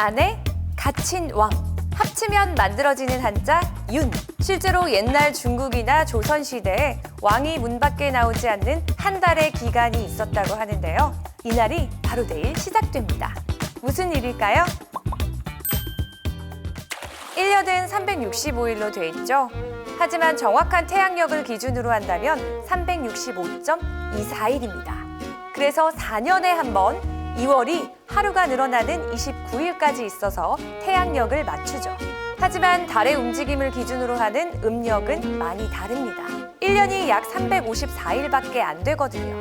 아내, 갇힌 왕. 합치면 만들어지는 한자 윤. 실제로 옛날 중국이나 조선시대에 왕이 문 밖에 나오지 않는 한 달의 기간이 있었다고 하는데요. 이날이 바로 내일 시작됩니다. 무슨 일일까요? 1년은 365일로 돼 있죠. 하지만 정확한 태양력을 기준으로 한다면 365.24일입니다. 그래서 4년에 한 번 2월이 하루가 늘어나는 29일까지 있어서 태양력을 맞추죠. 하지만 달의 움직임을 기준으로 하는 음력은 많이 다릅니다. 1년이 약 354일밖에 안 되거든요.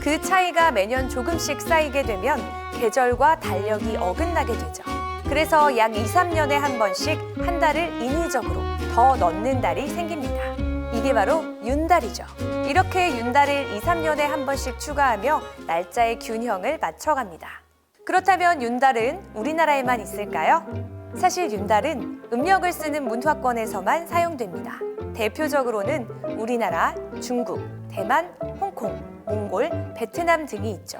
그 차이가 매년 조금씩 쌓이게 되면 계절과 달력이 어긋나게 되죠. 그래서 약 2, 3년에 한 번씩 한 달을 인위적으로 더 넣는 달이 생깁니다. 이게 바로 윤달이죠. 이렇게 윤달을 2, 3년에 한 번씩 추가하며 날짜의 균형을 맞춰갑니다. 그렇다면 윤달은 우리나라에만 있을까요? 사실 윤달은 음력을 쓰는 문화권에서만 사용됩니다. 대표적으로는 우리나라, 중국, 대만, 홍콩, 몽골, 베트남 등이 있죠.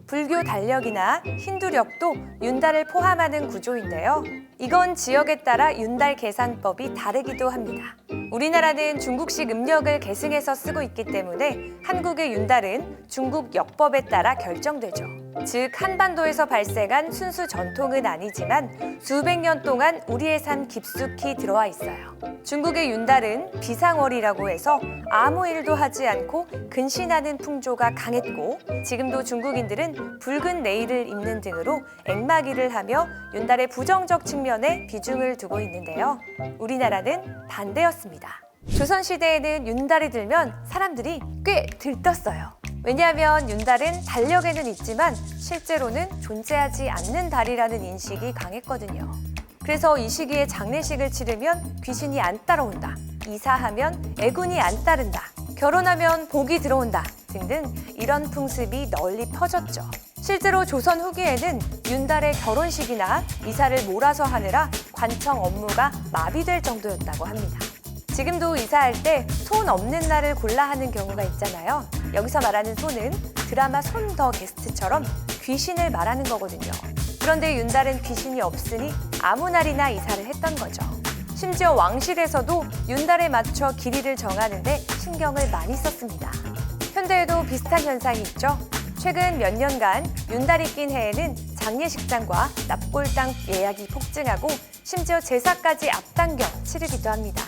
불교 달력이나 힌두력도 윤달을 포함하는 구조인데요. 이건 지역에 따라 윤달 계산법이 다르기도 합니다. 우리나라는 중국식 음력을 계승해서 쓰고 있기 때문에 한국의 윤달은 중국 역법에 따라 결정되죠. 즉 한반도에서 발생한 순수 전통은 아니지만 수백 년 동안 우리의 삶 깊숙이 들어와 있어요. 중국의 윤달은 비상월이라고 해서 아무 일도 하지 않고 근신하는 풍조가 강했고, 지금도 중국인들은 붉은 네일을 입는 등으로 액막이를 하며 윤달의 부정적 측면에 비중을 두고 있는데요. 우리나라는 반대였습니다. 조선시대에는 윤달이 들면 사람들이 꽤 들떴어요. 왜냐하면 윤달은 달력에는 있지만 실제로는 존재하지 않는 달이라는 인식이 강했거든요. 그래서 이 시기에 장례식을 치르면 귀신이 안 따라온다, 이사하면 애군이 안 따른다, 결혼하면 복이 들어온다 등등 이런 풍습이 널리 퍼졌죠. 실제로 조선 후기에는 윤달에 결혼식이나 이사를 몰아서 하느라 관청 업무가 마비될 정도였다고 합니다. 지금도 이사할 때 손 없는 날을 골라 하는 경우가 있잖아요. 여기서 말하는 손은 드라마 손 더 게스트처럼 귀신을 말하는 거거든요. 그런데 윤달은 귀신이 없으니 아무 날이나 이사를 했던 거죠. 심지어 왕실에서도 윤달에 맞춰 길이를 정하는데 신경을 많이 썼습니다. 현대에도 비슷한 현상이 있죠. 최근 몇 년간 윤달이 낀 해에는 장례식장과 납골당 예약이 폭증하고 심지어 제사까지 앞당겨 치르기도 합니다.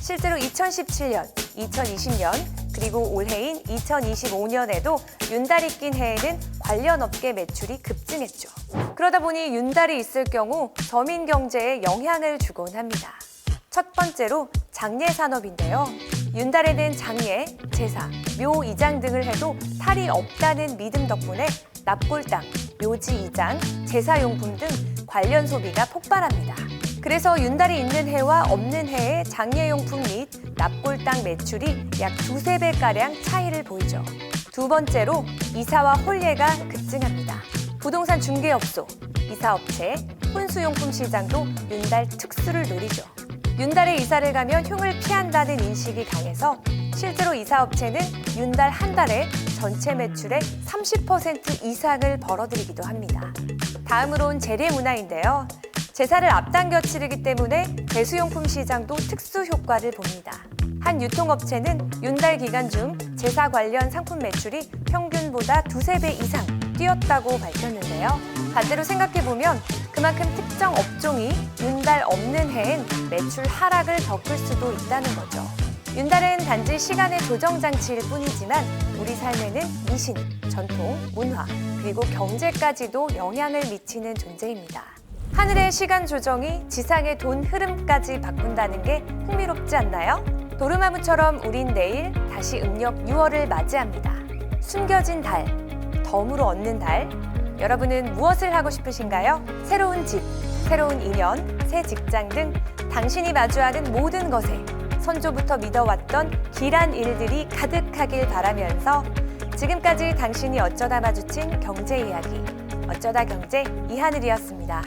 실제로 2017년, 2020년, 그리고 올해인 2025년에도 윤달이 낀 해에는 관련 업계 매출이 급증했죠. 그러다 보니 윤달이 있을 경우 서민 경제에 영향을 주곤 합니다. 첫 번째로 장례 산업인데요. 윤달에는 장례, 제사, 묘 이장 등을 해도 탈이 없다는 믿음 덕분에 납골당, 묘지 이장, 제사용품 등 관련 소비가 폭발합니다. 그래서 윤달이 있는 해와 없는 해의 장례용품 및 납골당 매출이 약 2~3배가량 차이를 보이죠. 두 번째로 이사와 혼례가 급증합니다. 부동산 중개업소, 이사업체, 혼수용품 시장도 윤달 특수를 노리죠. 윤달에 이사를 가면 흉을 피한다는 인식이 강해서 실제로 이사업체는 윤달 한 달에 전체 매출의 30% 이상을 벌어들이기도 합니다. 다음으론 재래 문화인데요. 제사를 앞당겨 치르기 때문에 배수용품 시장도 특수 효과를 봅니다. 한 유통업체는 윤달 기간 중 제사 관련 상품 매출이 평균보다 2~3배 이상 뛰었다고 밝혔는데요. 반대로 생각해보면 그만큼 특정 업종이 윤달 없는 해엔 매출 하락을 겪을 수도 있다는 거죠. 윤달은 단지 시간의 조정 장치일 뿐이지만 우리 삶에는 미신, 전통, 문화, 그리고 경제까지도 영향을 미치는 존재입니다. 하늘의 시간 조정이 지상의 돈 흐름까지 바꾼다는 게 흥미롭지 않나요? 도르마무처럼 우린 내일 다시 음력 6월을 맞이합니다. 숨겨진 달, 덤으로 얻는 달. 여러분은 무엇을 하고 싶으신가요? 새로운 집, 새로운 인연, 새 직장 등 당신이 마주하는 모든 것에 선조부터 믿어왔던 길한 일들이 가득하길 바라면서 지금까지 당신이 어쩌다 마주친 경제 이야기, 어쩌다 경제 이하늘이었습니다.